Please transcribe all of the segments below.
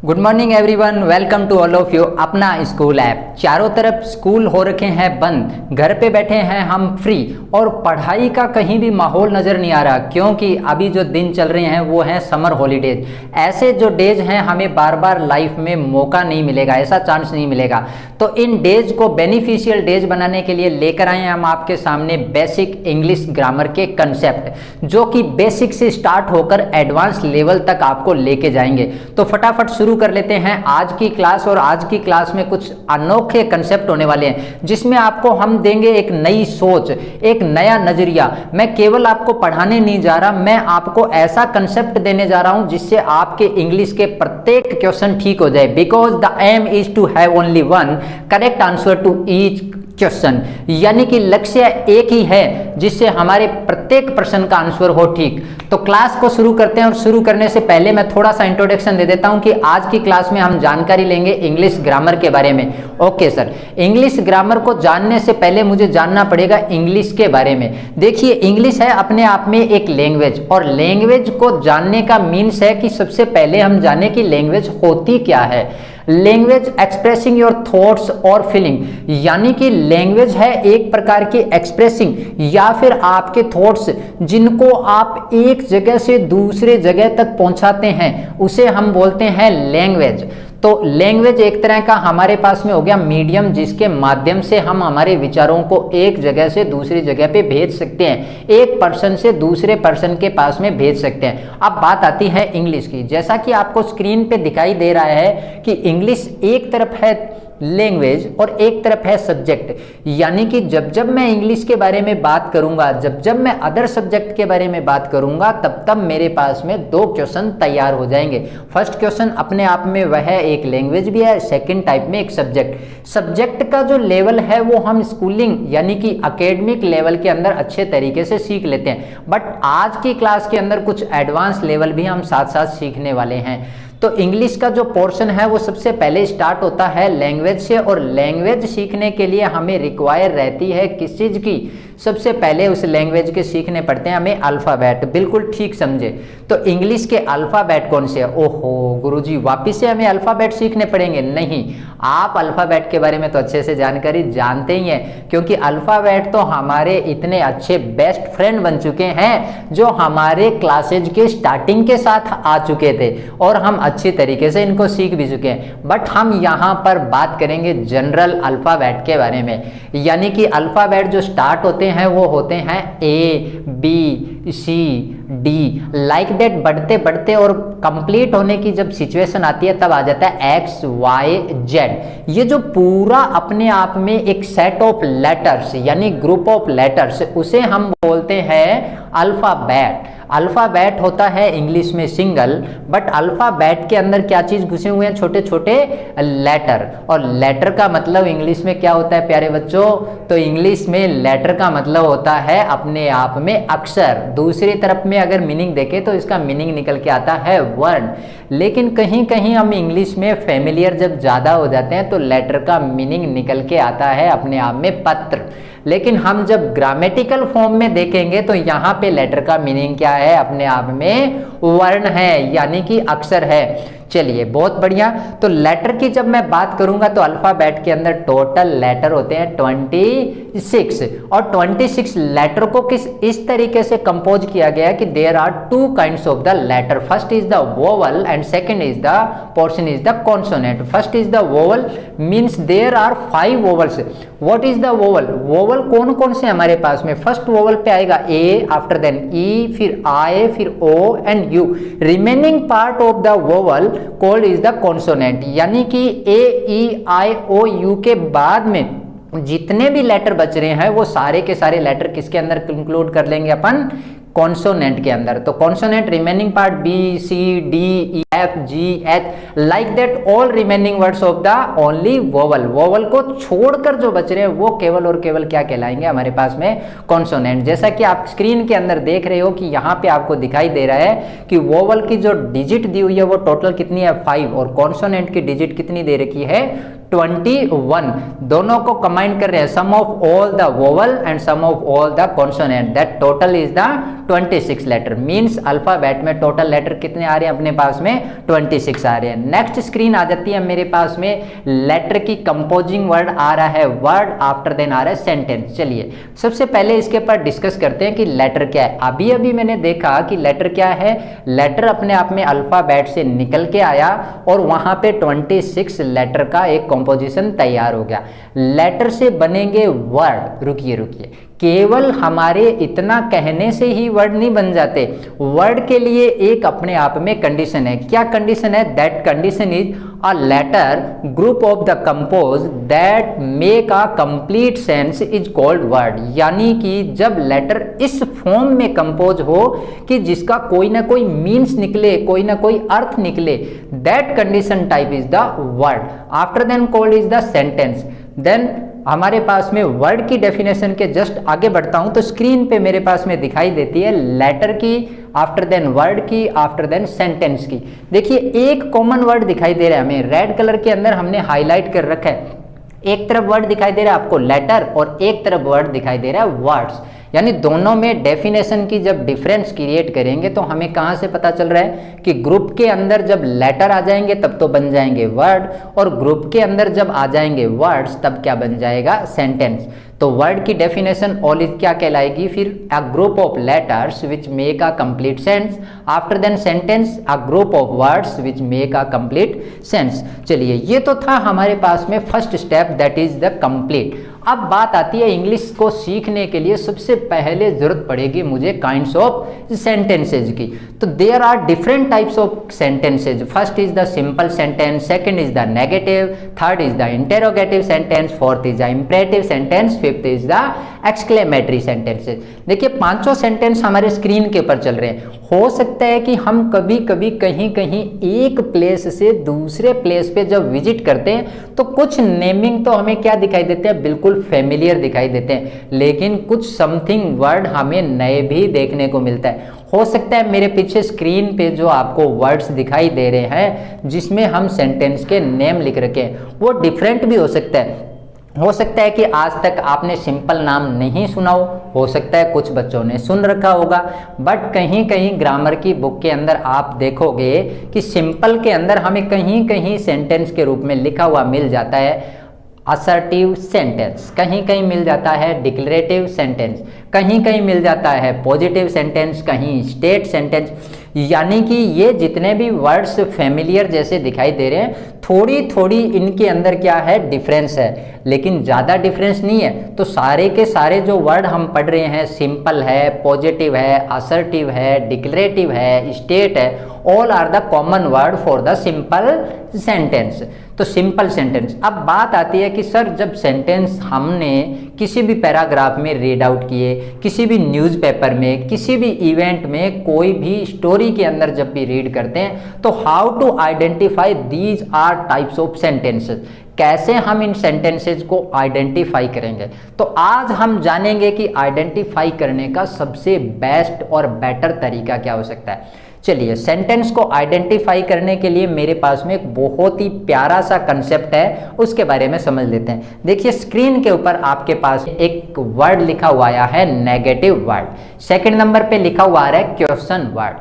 Good morning everyone, welcome to all of you अपना school app. चारों तरफ school हो रखे हैं बंद, घर पे बैठे हैं हम फ्री और पढ़ाई का कहीं भी माहौल नज़र नहीं आ रहा, क्योंकि अभी जो दिन चल रहे हैं वो हैं समर हॉलीडेज। ऐसे जो डेज हैं हमें बार बार लाइफ में मौका नहीं मिलेगा, ऐसा चांस नहीं मिलेगा। तो इन डेज को बेनिफिशियल डेज बनाने के लिए लेकर आए हैं हम आपके सामने बेसिक इंग्लिश ग्रामर के कंसेप्ट, जो कि बेसिक से स्टार्ट होकर एडवांस लेवल तक आपको लेके जाएंगे। तो फटाफट शुरू कर लेते हैं आज की क्लास। और आज की क्लास में कुछ अनोखे कंसेप्ट होने वाले हैं, जिसमें आपको हम देंगे एक नई सोच, एक नया नजरिया। मैं केवल आपको पढ़ाने नहीं जा रहा, मैं आपको ऐसा कंसेप्ट देने जा रहा हूं जिससे आपके इंग्लिश के प्रत्येक क्वेश्चन ठीक हो जाए। Because the aim is to have only one correct answer to each question, यानी कि लक्ष्य एक ही है जिससे हमारे प्रत्येक प्रश्न का आंसर हो ठीक। तो क्लास को शुरू करते हैं, और शुरू करने से पहले मैं थोड़ा सा इंट्रोडक्शन दे देता हूं कि आज की क्लास में हम जानकारी लेंगे इंग्लिश ग्रामर के बारे में। ओके सर, इंग्लिश ग्रामर को जानने से पहले मुझे जानना पड़ेगा इंग्लिश के बारे में। देखिए, इंग्लिश है अपने आप में एक लैंग्वेज, और लैंग्वेज को जानने का मीन्स है कि सबसे पहले हम जाने कि लैंग्वेज होती क्या है। लैंग्वेज एक्सप्रेसिंग योर थॉट्स और फीलिंग, यानी कि लैंग्वेज है एक प्रकार की एक्सप्रेसिंग या फिर आपके थॉट्स जिनको आप एक जगह से दूसरे जगह तक पहुंचाते हैं, उसे हम बोलते हैं लैंग्वेज। तो लैंग्वेज एक तरह का हमारे पास में हो गया मीडियम, जिसके माध्यम से हम हमारे विचारों को एक जगह से दूसरी जगह पे भेज सकते हैं, एक पर्सन से दूसरे पर्सन के पास में भेज सकते हैं। अब बात आती है इंग्लिश की। जैसा कि आपको स्क्रीन पे दिखाई दे रहा है कि इंग्लिश एक तरफ है लैंग्वेज और एक तरफ है सब्जेक्ट, यानी कि जब जब मैं इंग्लिश के बारे में बात करूंगा, जब जब मैं अदर सब्जेक्ट के बारे में बात करूंगा, तब तब मेरे पास में दो क्वेश्चन तैयार हो जाएंगे। फर्स्ट क्वेश्चन अपने आप में वह एक लैंग्वेज भी है, सेकंड टाइप में एक सब्जेक्ट। सब्जेक्ट का जो लेवल है वो हम स्कूलिंग यानी कि एकेडमिक लेवल के अंदर अच्छे तरीके से सीख लेते हैं, बट आज की क्लास के अंदर कुछ एडवांस लेवल भी हम साथ साथ सीखने वाले हैं। तो इंग्लिश का जो पोर्शन है वो सबसे पहले स्टार्ट होता है लैंग्वेज से, और लैंग्वेज सीखने के लिए हमें रिक्वायर रहती है किस चीज़ की? सबसे पहले उस लैंग्वेज के सीखने पड़ते हैं हमें अल्फ़ाबेट। बिल्कुल ठीक समझे। तो इंग्लिश के अल्फ़ाबेट कौन से हैं? ओहो गुरुजी, वापिस से हमें अल्फ़ाबेट सीखने पड़ेंगे? नहीं, आप अल्फ़ाबेट के बारे में तो अच्छे से जानकारी जानते ही हैं, क्योंकि अल्फ़ाबेट तो हमारे इतने अच्छे बेस्ट फ्रेंड बन चुके हैं जो हमारे क्लासेज के स्टार्टिंग के साथ आ चुके थे, और हम अच्छी तरीके से इनको सीख भी चुके हैं। बट हम यहाँ पर बात करेंगे जनरल अल्फ़ाबेट के बारे में, यानी कि अल्फ़ाबेट जो स्टार्ट होते हैं वो होते हैं A B C D, like that. बढ़ते बढ़ते और कंप्लीट होने की जब सिचुएशन आती है तब आ जाता है एक्स वाई जेड। ये जो पूरा अपने आप में एक सेट ऑफ लेटर्स यानी ग्रुप ऑफ लेटर्स, उसे हम बोलते हैं अल्फ़ाबेट। अल्फ़ाबेट होता है इंग्लिश में सिंगल, बट अल्फ़ाबेट के अंदर क्या चीज़ घुसे हुए हैं? छोटे छोटे लेटर। और लेटर का मतलब इंग्लिश में क्या होता है प्यारे बच्चों? तो इंग्लिश में लेटर का मतलब होता है अपने आप में अक्षर। दूसरी तरफ में अगर मीनिंग देखें तो इसका मीनिंग निकल के आता है वर्ड। लेकिन कहीं कहीं हम इंग्लिश में फेमिलियर जब ज़्यादा हो जाते हैं तो लेटर का मीनिंग निकल के आता है अपने आप में पत्र। लेकिन हम जब ग्रामेटिकल फॉर्म में देखेंगे तो यहाँ पे लेटर का मीनिंग क्या है? अपने आप में वर्ण है, यानी कि अक्षर है। चलिए बहुत बढ़िया। तो लेटर की जब मैं बात करूंगा तो अल्फ़ाबेट के अंदर टोटल लेटर होते हैं 26, और 26 लेटर को किस इस तरीके से कंपोज किया गया कि there are two kinds of the letter. First is the vowel and second is the portion is the consonant. First is the vowel means there are 5 vowels. What is the vowel? Vowel कौन कौन से हमारे पास में? First vowel पे आएगा ए, after then ई, फिर I, फिर O and U. Remaining part of the vowel called is the consonant, यानी कि ए ई आई ओ यू के बाद में जितने भी लेटर बच रहे हैं वो सारे के सारे लेटर किसके अंदर इंक्लूड कर लेंगे अपन? कॉन्सोनेंट के अंदर। तो consonant remaining part B C D E F G H, like that all remaining words of the only vowel. Vowel को छोड़कर जो बच रहे हैं वो केवल और केवल क्या कहलाएंगे हमारे पास में? कॉन्सोनेंट। जैसा कि आप स्क्रीन के अंदर देख रहे हो कि यहाँ पे आपको दिखाई दे रहा है कि वोवल की जो डिजिट दी हुई है वो टोटल कितनी है? 5, और कॉन्सोनेंट की डिजिट कितनी दे रखी है? 21। दोनों को कंबाइन कर रहे हैं, sum of all the vowel and sum of all the consonant, that total is the 26 letter. Means alphabet में टोटल लेटर कितने आ रहे हैं अपने पास में? 26 आ रहे हैं। नेक्स्ट स्क्रीन आ जाती है मेरे पास में, लेटर की कंपोजिंग वर्ड आ रहा है, वर्ड आफ्टर देन आ रहा है सेंटेंस। चलिए सबसे पहले इसके ऊपर डिस्कस करते हैं कि लेटर क्या है। अभी अभी मैंने देखा कि लेटर क्या है, लेटर अपने आप में अल्फाबेट से निकल के आया और वहां पे 26 लेटर का एक कंपोजिशन तैयार हो गया। लेटर से बनेंगे वर्ड। रुकिए रुकिए, केवल हमारे इतना कहने से ही वर्ड नहीं बन जाते, वर्ड के लिए एक अपने आप में कंडीशन है। क्या कंडीशन है? That condition is a letter group of the compose that make a complete sense is called word. यानी कि जब लेटर इस फॉर्म में कंपोज हो कि जिसका कोई ना कोई मीन्स निकले, कोई ना कोई अर्थ निकले, that condition type is the word. After then called is the sentence. Then हमारे पास में वर्ड की डेफिनेशन के जस्ट आगे बढ़ता हूं तो स्क्रीन पे मेरे पास में दिखाई देती है लेटर की, आफ्टर देन वर्ड की, आफ्टर देन सेंटेंस की। देखिए एक कॉमन वर्ड दिखाई दे रहा है हमें, रेड कलर के अंदर हमने हाईलाइट कर रखा है। एक तरफ वर्ड दिखाई दे रहा है आपको लेटर और एक तरफ वर्ड दिखाई दे रहा है वर्ड्स। यानी दोनों में डेफिनेशन की जब डिफरेंस क्रिएट करेंगे तो हमें कहां से पता चल रहा है कि ग्रुप के अंदर जब लेटर आ जाएंगे तब तो बन जाएंगे वर्ड, और ग्रुप के अंदर जब आ जाएंगे वर्ड्स तब क्या बन जाएगा? सेंटेंस। तो वर्ड की डेफिनेशन ऑल इज क्या कहलाएगी फिर? A group of letters which make a complete sense. After then sentence a group of words which make a complete sense. चलिए ये तो था हमारे पास में first step, that is the complete. अब बात आती है इंग्लिश को सीखने के लिए सबसे पहले जरूरत पड़ेगी मुझे काइंड्स ऑफ सेंटेंसेज की। तो there are different types of sentences. First is the simple sentence, second is the negative, third is the interrogative sentence, fourth is the imperative sentence, fifth is the exclamatory sentences. देखिए पांचों sentence हमारे screen के ऊपर चल रहे हैं। हो सकता है कि हम कभी कभी कहीं कहीं एक प्लेस से दूसरे प्लेस पे जब विजिट करते हैं तो कुछ नेमिंग तो हमें क्या दिखाई देते हैं? बिल्कुल फेमिलियर दिखाई देते हैं, लेकिन कुछ समथिंग वर्ड हमें नए भी देखने को मिलता है। हो सकता है मेरे पीछे स्क्रीन पे जो आपको वर्ड्स दिखाई दे रहे हैं जिसमें हम सेंटेंस के नेम लिख रखे हैं वो डिफरेंट भी हो सकता है। हो सकता है कि आज तक आपने सिंपल नाम नहीं सुना हो सकता है कुछ बच्चों ने सुन रखा होगा, बट कहीं कहीं ग्रामर की बुक के अंदर आप देखोगे कि सिंपल के अंदर हमें कहीं कहीं सेंटेंस के रूप में लिखा हुआ मिल जाता है असर्टिव सेंटेंस, कहीं कहीं मिल जाता है डिक्लेरेटिव सेंटेंस, कहीं कहीं मिल जाता है पॉजिटिव सेंटेंस, कहीं स्टेट सेंटेंस। यानी कि ये जितने भी वर्ड्स फेमिलियर जैसे दिखाई दे रहे हैं थोड़ी थोड़ी इनके अंदर क्या है? डिफरेंस है, लेकिन ज़्यादा डिफरेंस नहीं है। तो सारे के सारे जो वर्ड हम पढ़ रहे हैं, सिंपल है, पॉजिटिव है, असर्टिव है, डिक्लेरेटिव है, स्टेट है, all are the common word for the simple sentence. तो सिंपल सेंटेंस। अब बात आती है कि सर जब सेंटेंस हमने किसी भी पैराग्राफ में रीड आउट किए, किसी भी न्यूज़पेपर में, किसी भी इवेंट में, कोई भी स्टोरी के अंदर जब भी रीड करते हैं तो how to identify these are types of sentences, कैसे हम इन सेंटेंसेस को आइडेंटिफाई करेंगे। तो आज हम जानेंगे कि आइडेंटिफाई करने का सबसे बेस्ट और बेटर तरीका क्या हो सकता है। चलिए सेंटेंस को आइडेंटिफाई करने के लिए मेरे पास में एक बहुत ही प्यारा सा कंसेप्ट है, उसके बारे में समझ लेते हैं। देखिए स्क्रीन के ऊपर आपके पास एक वर्ड लिखा हुआ आया है नेगेटिव वर्ड, सेकंड नंबर पे लिखा हुआ आ रहा है क्वेश्चन वर्ड।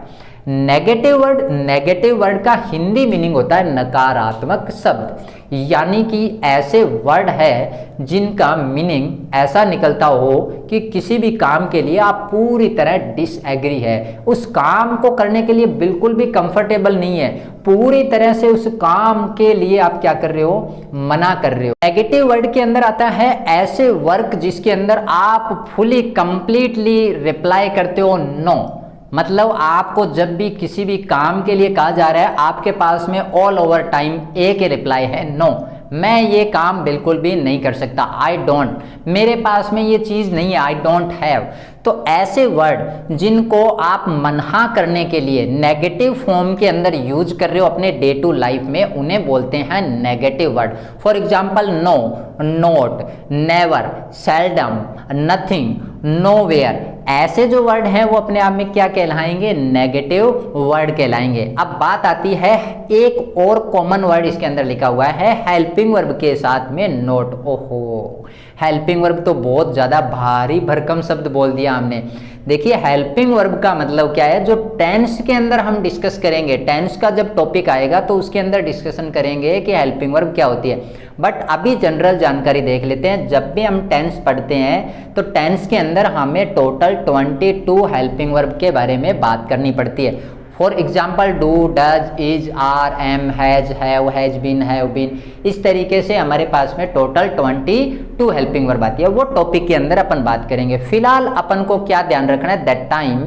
नेगेटिव वर्ड का हिंदी मीनिंग होता है नकारात्मक शब्द, यानी कि ऐसे वर्ड है जिनका मीनिंग ऐसा निकलता हो कि किसी भी काम के लिए आप पूरी तरह डिसएग्री है, उस काम को करने के लिए बिल्कुल भी कंफर्टेबल नहीं है, पूरी तरह से उस काम के लिए आप क्या कर रहे हो? मना कर रहे हो। नेगेटिव वर्ड के अंदर आता है ऐसे वर्क जिसके अंदर आप फुली कंप्लीटली रिप्लाई करते हो नो। मतलब आपको जब भी किसी भी काम के लिए कहा जा रहा है आपके पास में ऑल ओवर टाइम एक ही रिप्लाई है नो, मैं ये काम बिल्कुल भी नहीं कर सकता, आई डोंट, मेरे पास में ये चीज़ नहीं है, आई डोंट हैव। तो ऐसे वर्ड जिनको आप मना करने के लिए नेगेटिव फॉर्म के अंदर यूज कर रहे हो अपने डे टू लाइफ में, उन्हें बोलते हैं negative word. For example no, not, never, seldom, nothing, nowhere, ऐसे जो वर्ड हैं वो अपने आप में क्या कहलाएंगे, नेगेटिव वर्ड कहलाएंगे। अब बात आती है एक और कॉमन वर्ड इसके अंदर लिखा हुआ है हेल्पिंग वर्ब के साथ में नोट। ओहो, हेल्पिंग वर्ब तो बहुत ज़्यादा भारी भरकम शब्द बोल दिया हमने। देखिए हेल्पिंग वर्ब का मतलब क्या है, जो टेंस के अंदर हम डिस्कस करेंगे, टेंस का जब टॉपिक आएगा तो उसके अंदर डिस्कशन करेंगे कि हेल्पिंग वर्ब क्या होती है। बट अभी जनरल जानकारी देख लेते हैं। जब भी हम टेंस पढ़ते हैं तो टेंस के अंदर हमें टोटल 22 हेल्पिंग वर्ब के बारे में बात करनी पड़ती है। For example do, does, is, are, am, has, have, has been, have been, इस तरीके से हमारे पास में टोटल 22 हेल्पिंग वर्ब आती है। वो टॉपिक के अंदर अपन बात करेंगे। फिलहाल अपन को क्या ध्यान रखना है, दैट टाइम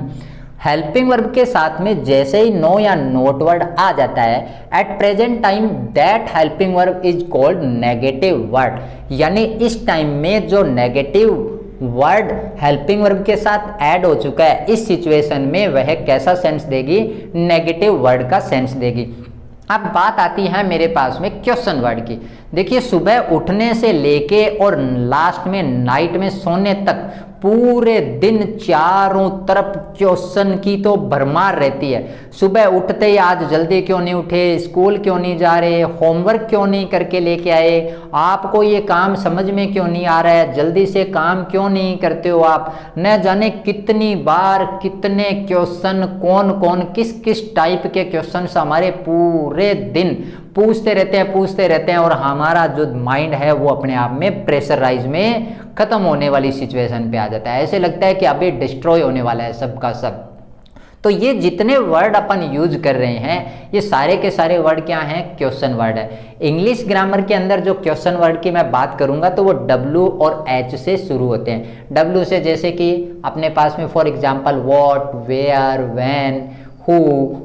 हेल्पिंग वर्ब के साथ में जैसे ही नो या नोट वर्ड आ जाता है, at present time that helping verb is called negative word. यानी इस टाइम में जो नेगेटिव वर्ड हेल्पिंग वर्ब के साथ ऐड हो चुका है, इस सिचुएशन में वह कैसा सेंस देगी, नेगेटिव वर्ड का सेंस देगी। अब बात आती है मेरे पास में क्वेश्चन वर्ड की। देखिए सुबह उठने से लेके और लास्ट में नाइट में सोने तक पूरे दिन चारों तरफ क्वेश्चन की तो भरमार रहती है। सुबह उठते ही आज जल्दी क्यों नहीं उठे, स्कूल क्यों नहीं जा रहे, होमवर्क क्यों नहीं करके लेके आए, आपको ये काम समझ में क्यों नहीं आ रहा है, जल्दी से काम क्यों नहीं करते हो आप, न जाने कितनी बार कितने क्वेश्चन, कौन कौन किस किस टाइप के क्वेश्चन हमारे पूरे दिन पूछते रहते हैं और हमारा जो माइंड है वो अपने आप में प्रेशराइज में खत्म होने वाली सिचुएशन पे आ जाता है। ऐसे लगता है कि अभी डिस्ट्रॉय होने वाला है सब का सब। तो ये जितने वर्ड अपन यूज कर रहे हैं ये सारे के सारे वर्ड क्या हैं, क्वेश्चन वर्ड है। इंग्लिश ग्रामर के अंदर जो क्वेश्चन वर्ड की मैं बात करूंगा तो वो W और H से शुरू होते हैं। W से जैसे कि अपने पास में for example what, where, when, who,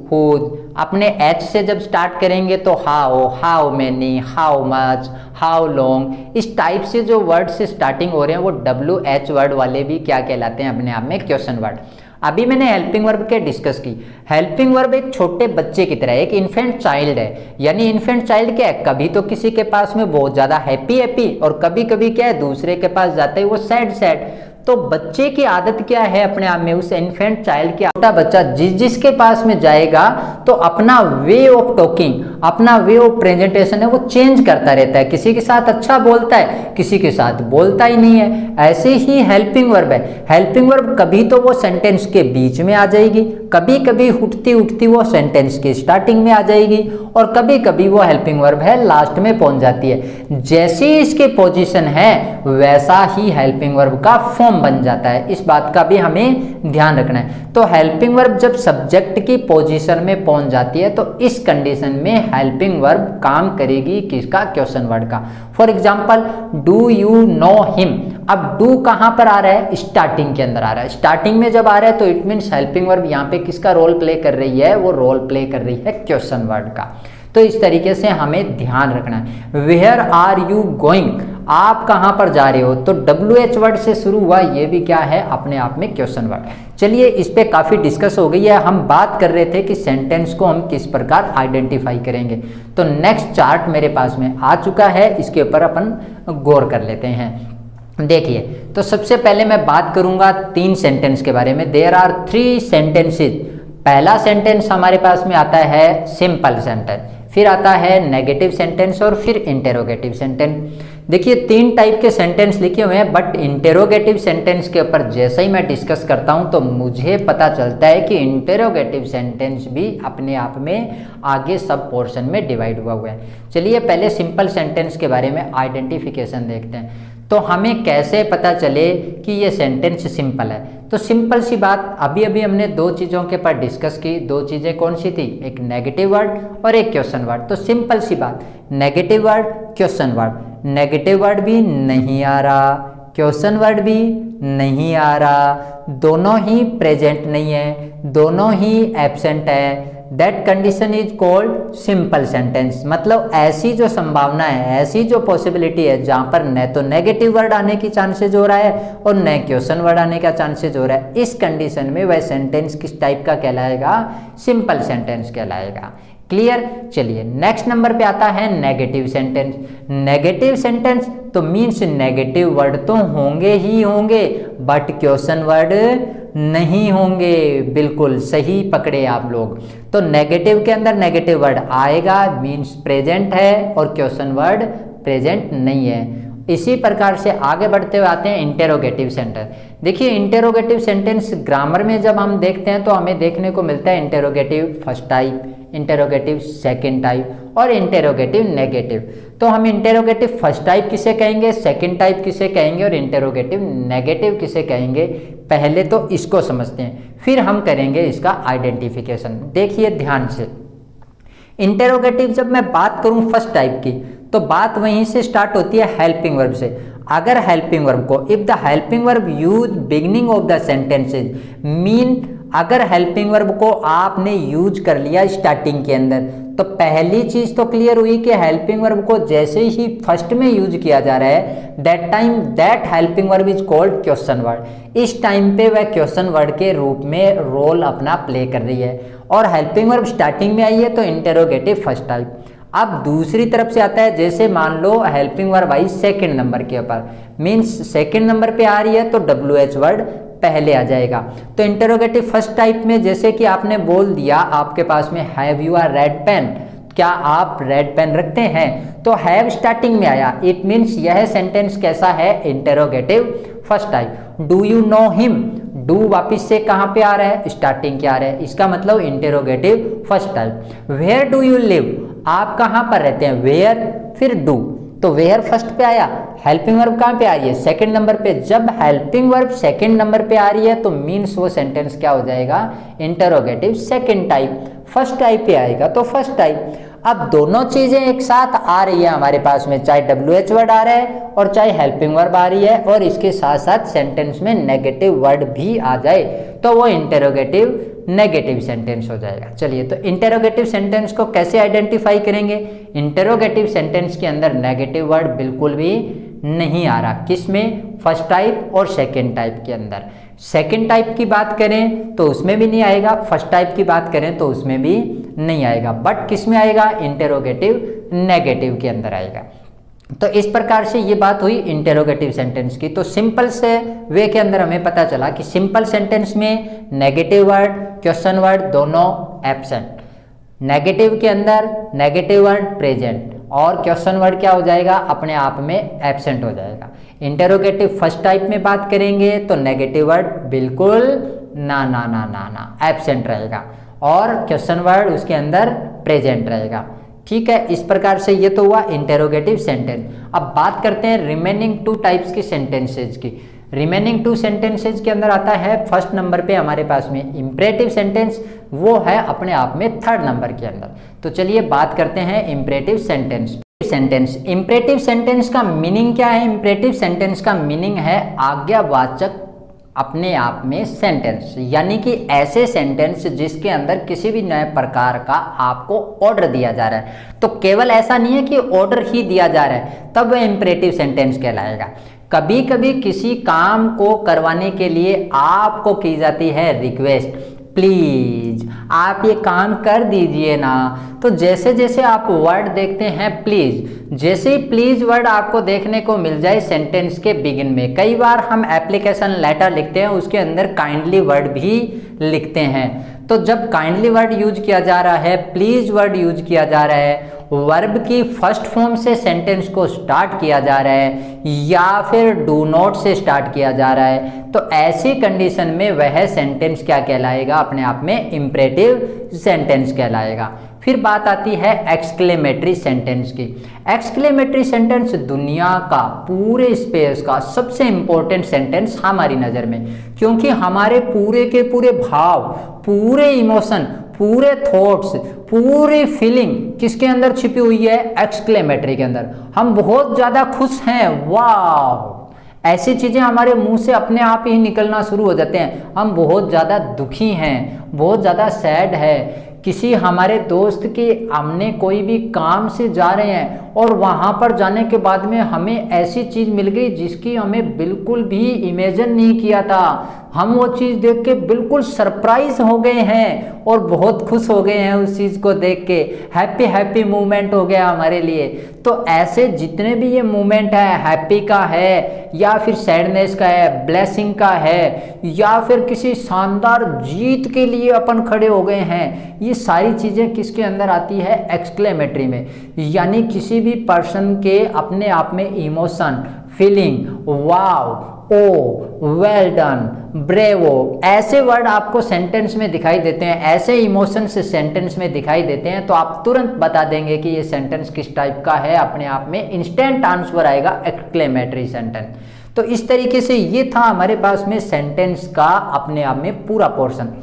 whose. अपने H से जब स्टार्ट करेंगे तो how, how many, how much, how long, इस टाइप से जो वर्ड से स्टार्टिंग हो रहे हैं वो WH वर्ड वाले भी क्या कहलाते हैं, अपने आप में क्वेश्चन वर्ड। अभी मैंने हेल्पिंग वर्ब के डिस्कस की। हेल्पिंग वर्ब एक छोटे बच्चे की तरह, एक इन्फेंट चाइल्ड है। यानी इन्फेंट चाइल्ड क्या है, कभी तो किसी के पास में बहुत ज्यादा हैप्पी और कभी कभी क्या है दूसरे के पास जाते ही वो सैड। तो बच्चे की आदत क्या है अपने आप में, उस इन्फेंट चाइल्ड की, छोटा बच्चा जिसके पास में जाएगा तो अपना वे ऑफ टॉकिंग, अपना वे ऑफ प्रेजेंटेशन है वो चेंज करता रहता है। किसी के साथ अच्छा बोलता है, किसी के साथ बोलता ही नहीं है। ऐसे ही हेल्पिंग वर्ब है। हेल्पिंग वर्ब कभी तो वो सेंटेंस के बीच में आ जाएगी, कभी कभी उठती वो सेंटेंस के स्टार्टिंग में आ जाएगी और कभी कभी वो हेल्पिंग वर्ब है लास्ट में पहुंच जाती है। जैसी इसके पोजीशन है वैसा ही हेल्पिंग वर्ब का फॉर्म बन जाता है। इस बात का भी हमें ध्यान रखना है। तो हेल्पिंग वर्ब जब सब्जेक्ट की पोजीशन में पहुंच जाती है तो इस कंडीशन में हेल्पिंग वर्ब काम करेगी किसका, क्वेश्चन वर्ड का। For example do you know him. अब डू कहां पर आ रहा है, स्टार्टिंग के अंदर आ रहा है। स्टार्टिंग में जब आ रहा है तो इट मीन्स हेल्पिंग वर्ब यहाँ पे किसका रोल प्ले कर रही है, वो रोल प्ले कर रही है क्वेश्चन वर्ड का। तो इस तरीके से हमें ध्यान रखना है। वेयर आर यू गोइंग, आप कहां पर जा रहे हो, तो WH वर्ड से शुरू हुआ, ये भी क्या है अपने आप में क्वेश्चन वर्ड। चलिए इस पे काफी डिस्कस हो गई है। हम बात कर रहे थे कि सेंटेंस को हम किस प्रकार आइडेंटिफाई करेंगे। तो नेक्स्ट चार्ट मेरे पास में आ चुका है, इसके ऊपर अपन गौर कर लेते हैं। देखिए तो सबसे पहले मैं बात करूंगा 3 सेंटेंस के बारे में। There are 3 sentences. पहला सेंटेंस हमारे पास में आता है सिंपल सेंटेंस, फिर आता है नेगेटिव सेंटेंस और फिर इंटेरोगेटिव सेंटेंस। देखिए 3 टाइप के सेंटेंस लिखे हुए हैं, बट इंटेरोगेटिव सेंटेंस के ऊपर जैसे ही मैं डिस्कस करता हूं तो मुझे पता चलता है कि इंटेरोगेटिव सेंटेंस भी अपने आप में आगे सब पोर्शन में डिवाइड हुआ है। चलिए पहले सिंपल सेंटेंस के बारे में आइडेंटिफिकेशन देखते हैं। तो हमें कैसे पता चले कि ये सेंटेंस सिंपल है। तो सिंपल सी बात, अभी हमने 2 चीज़ों के ऊपर डिस्कस की। 2 चीज़ें कौन सी थी, एक नेगेटिव वर्ड और एक क्वेश्चन वर्ड। तो सिंपल सी बात, negative word, question word. Negative word भी नहीं आ रहा, क्वेश्चन वर्ड भी नहीं आ रहा, दोनों ही प्रेजेंट नहीं है, दोनों ही एब्सेंट है। That condition is called simple sentence. मतलब ऐसी जो संभावना है, ऐसी जो पॉसिबिलिटी है जहां पर न तो नेगेटिव वर्ड आने की चांसेज हो रहा है और न क्वेश्चन वर्ड आने का चांसेज हो रहा है, इस कंडीशन में वह सेंटेंस किस टाइप का कहलाएगा, सिंपल सेंटेंस कहलाएगा। क्लियर। चलिए नेक्स्ट नंबर पे आता है नेगेटिव सेंटेंस। नेगेटिव सेंटेंस तो मीन्स नेगेटिव वर्ड तो होंगे ही होंगे, बट क्वेश्चन वर्ड नहीं होंगे। बिल्कुल सही पकड़े आप लोग। तो नेगेटिव के अंदर नेगेटिव वर्ड आएगा, मीन्स प्रेजेंट है, और क्वेश्चन वर्ड प्रेजेंट नहीं है। इसी प्रकार से आगे बढ़ते हुए आते हैं इंटेरोगेटिव सेंटेंस। देखिए इंटेरोगेटिव सेंटेंस ग्रामर में जब हम देखते हैं तो हमें देखने को मिलता है interrogative first type, interrogative second type और इंटेरोगेटिव नेगेटिव। तो हम इंटेरोगेटिव फर्स्ट टाइप किसे कहेंगे, सेकंड टाइप किसे कहेंगे और इंटेरोगेटिव नेगेटिव किसे कहेंगे, पहले तो इसको समझते हैं, फिर हम करेंगे इसका आइडेंटिफिकेशन। देखिए ध्यान से, इंटेरोगेटिव जब मैं बात करूं फर्स्ट टाइप की तो बात वहीं से स्टार्ट होती है हेल्पिंग वर्ब से। अगर हेल्पिंग वर्ब को, if the helping verb use beginning of the sentences, mean अगर हेल्पिंग वर्ब को आपने यूज कर लिया स्टार्टिंग के अंदर, तो पहली चीज तो क्लियर हुई कि हेल्पिंग वर्ब को जैसे ही फर्स्ट में यूज किया जा रहा है, that time that helping verb is called question word. इस टाइम पे वह क्वेश्चन वर्ड के रूप में रोल अपना प्ले कर रही है, और हेल्पिंग वर्ब स्टार्टिंग में आई है तो इंटेरोगेटिव फर्स्ट टाइप। अब दूसरी तरफ से आता है, जैसे मान लो हेल्पिंग वर्ब आई सेकंड नंबर के ऊपर, मीन्स सेकंड नंबर पे आ रही है तो WH वर्ड पहले आ जाएगा। तो इंटेरोगेटिव फर्स्ट टाइप में जैसे कि आपने बोल दिया, आपके पास में have you a red pen, क्या आप रेड पेन रखते हैं, तो हैव स्टार्टिंग में आया, इट मीन्स यह सेंटेंस कैसा है, interrogative first type. Do you know him, do वापिस से कहां पे आ रहा है, स्टार्टिंग के आ रहा है, इसका मतलब interrogative first type. Where do you live, आप कहां पर रहते हैं, वेयर फिर डू, तो वेयर फर्स्ट पे आया, हेल्पिंग वर्ब कहां पे आ रही है, सेकंड नंबर पे। जब हेल्पिंग वर्ब सेकंड नंबर पे आ रही है तो मीन्स वो सेंटेंस क्या हो जाएगा, interrogative second type. First type पे आएगा तो फर्स्ट टाइप। अब दोनों चीजें एक साथ आ रही है हमारे पास में, चाहे WH वर्ड आ रहा है और चाहे हेल्पिंग वर्ब आ रही है, और इसके साथ साथ सेंटेंस में नेगेटिव वर्ड भी आ जाए तो वो इंटेरोगेटिव नेगेटिव सेंटेंस हो जाएगा। चलिए, तो इंटेरोगेटिव सेंटेंस को कैसे आइडेंटिफाई करेंगे, इंटेरोगेटिव सेंटेंस के अंदर नेगेटिव वर्ड बिल्कुल भी नहीं आ रहा, किसमें, फर्स्ट टाइप और सेकेंड टाइप के अंदर। सेकेंड टाइप की बात करें तो उसमें भी नहीं आएगा, फर्स्ट टाइप की बात करें तो उसमें भी नहीं आएगा, बट किस में आएगा, इंटेरोगेटिव नेगेटिव के अंदर आएगा। तो इस प्रकार से ये बात हुई इंटेरोगेटिव सेंटेंस की। तो सिंपल से वे के अंदर हमें पता चला कि सिंपल सेंटेंस में नेगेटिव वर्ड क्वेश्चन वर्ड दोनों एब्सेंट, नेगेटिव के अंदर नेगेटिव वर्ड प्रेजेंट और क्वेश्चन वर्ड क्या हो जाएगा, अपने आप में एब्सेंट हो जाएगा। इंटेरोगेटिव फर्स्ट टाइप में बात करेंगे तो नेगेटिव वर्ड बिल्कुल ना ना ना ना ना एब्सेंट रहेगा, और क्वेश्चन वर्ड उसके अंदर प्रेजेंट रहेगा। ठीक है, इस प्रकार से ये तो हुआ इंटेरोगेटिव सेंटेंस। अब बात करते हैं रिमेनिंग टू टाइप्स की सेंटेंसेज की। रिमेनिंग टू सेंटेंसेज के अंदर आता है फर्स्ट नंबर पे हमारे पास में इंपरेटिव सेंटेंस, वो है अपने आप में थर्ड नंबर के अंदर। तो चलिए बात करते हैं इंपरेटिव सेंटेंस। इंपरेटिव सेंटेंस का मीनिंग क्या है, इंपरेटिव सेंटेंस का मीनिंग है आज्ञावाचक अपने आप में सेंटेंस, यानी कि ऐसे सेंटेंस जिसके अंदर किसी भी नए प्रकार का आपको ऑर्डर दिया जा रहा है। तो केवल ऐसा नहीं है कि ऑर्डर ही दिया जा रहा है तब वह इंपरेटिव सेंटेंस कहलाएगा। कभी कभी किसी काम को करवाने के लिए आपको की जाती है रिक्वेस्ट, प्लीज आप ये काम कर दीजिए ना। तो जैसे जैसे आप वर्ड देखते हैं प्लीज, जैसे ही प्लीज वर्ड आपको देखने को मिल जाए सेंटेंस के बिगिन में, कई बार हम एप्लीकेशन लेटर लिखते हैं उसके अंदर काइंडली वर्ड भी लिखते हैं। तो जब काइंडली वर्ड यूज किया जा रहा है, प्लीज वर्ड यूज किया जा रहा है, वर्ब की फर्स्ट फॉर्म से सेंटेंस को स्टार्ट किया जा रहा है या फिर डू नॉट से स्टार्ट किया जा रहा है, तो ऐसी कंडीशन में वह सेंटेंस क्या कहलाएगा, अपने आप में इंपरेटिव सेंटेंस कहलाएगा। फिर बात आती है एक्सक्लेमेटरी सेंटेंस की। एक्सक्लेमेटरी सेंटेंस दुनिया का, पूरे स्पेस का सबसे इंपॉर्टेंट सेंटेंस हमारी नज़र में, क्योंकि हमारे पूरे के पूरे भाव, पूरे इमोशन, पूरे थॉट्स, पूरी फीलिंग किसके अंदर छिपी हुई है, एक्सक्लेमेटरी के अंदर। हम बहुत ज़्यादा खुश हैं, वाह, ऐसी चीज़ें हमारे मुंह से अपने आप ही निकलना शुरू हो जाते हैं। हम बहुत ज़्यादा दुखी हैं, बहुत ज़्यादा सैड है, किसी हमारे दोस्त के हमने कोई भी काम से जा रहे हैं और वहाँ पर जाने के बाद में हमें ऐसी चीज़ मिल गई जिसकी हमें बिल्कुल भी इमेजिन नहीं किया था, हम वो चीज़ देख के बिल्कुल सरप्राइज हो गए हैं और बहुत खुश हो गए हैं उस चीज़ को देख के। हैप्पी हैप्पी मूवमेंट हो गया हमारे लिए। तो ऐसे जितने भी ये मूवमेंट है, हैप्पी का है या फिर सैडनेस का है, ब्लेसिंग का है या फिर किसी शानदार जीत के लिए अपन खड़े हो गए हैं, ये सारी चीज़ें किसके अंदर आती है? एक्सक्लेमेटरी में। यानी किसी भी पर्सन के अपने आप में इमोशन, फीलिंग, वाव, ओ, वेल डन, ब्रेवो, ऐसे वर्ड आपको सेंटेंस में दिखाई देते हैं, ऐसे इमोशंस सेंटेंस में दिखाई देते हैं, तो आप तुरंत बता देंगे कि ये सेंटेंस किस टाइप का है। अपने आप में इंस्टेंट आंसर आएगा एक्सक्लेमेटरी सेंटेंस। तो इस तरीके से ये था हमारे पास में सेंटेंस का अपने आप में पूरा पोर्शन।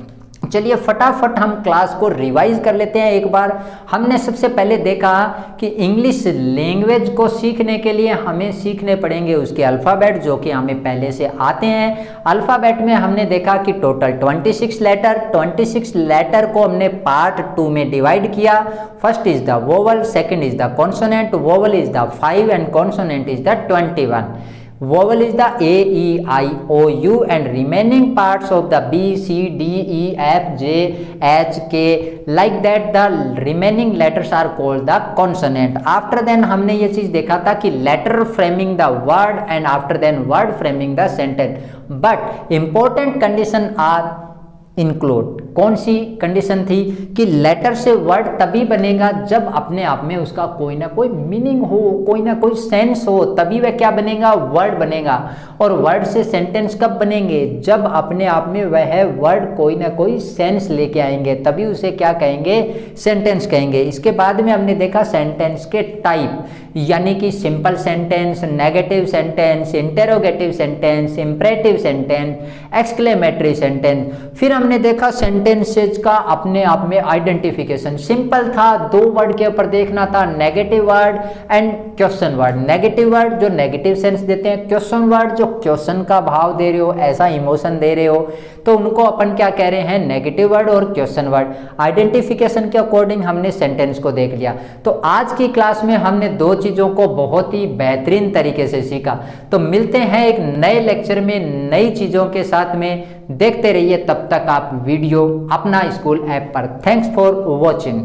चलिए फटाफट हम क्लास को रिवाइज कर लेते हैं एक बार। हमने सबसे पहले देखा कि इंग्लिश लैंग्वेज को सीखने के लिए हमें सीखने पड़ेंगे उसके अल्फ़ाबेट, जो कि हमें पहले से आते हैं। अल्फ़ाबेट में हमने देखा कि टोटल 26 लेटर, 26 लेटर को हमने पार्ट 2 में डिवाइड किया। First is the vowel, second is the consonant, vowel is the 5 and consonant is the 21. Vowel is the A, E, I, O, U and remaining parts of the B, C, D, E, F, J, H, K, like that the remaining letters are called the consonant. After then हमने ये चीज़ देखा था कि letter framing the word and after then word framing the sentence. But important condition are include. कौन सी condition थी? कि letter से word तभी बनेगा जब अपने आप में उसका कोई ना कोई मीनिंग हो, कोई ना कोई सेंस हो, तभी वह क्या बनेगा? वर्ड बनेगा। और वर्ड से सेंटेंस कब बनेंगे? जब अपने आप में वह वर्ड कोई ना कोई सेंस लेके आएंगे, तभी उसे क्या कहेंगे? सेंटेंस कहेंगे। इसके बाद में हमने देखा सेंटेंस के टाइप, यानी कि simple sentence, negative sentence, interrogative sentence, imperative sentence, exclamatory sentence. फिर हमने देखा सेंटेंसेज का अपने आप में आइडेंटिफिकेशन। सिंपल था, 2 वर्ड के ऊपर देखना था, negative word and question word. Negative word जो नेगेटिव सेंस देते हैं, क्वेश्चन वर्ड जो क्वेश्चन का भाव दे रहे हो, ऐसा इमोशन दे रहे हो, तो उनको अपन क्या कह रहे हैं? नेगेटिव वर्ड और क्वेश्चन वर्ड। आइडेंटिफिकेशन के अकॉर्डिंग हमने सेंटेंस को देख लिया। तो आज की क्लास में हमने 2 चीज़ों को बहुत ही बेहतरीन तरीके से सीखा। तो मिलते हैं एक नए लेक्चर में नई चीज़ों के साथ में। देखते रहिए तब तक आप वीडियो अपना स्कूल ऐप पर। Thanks for watching.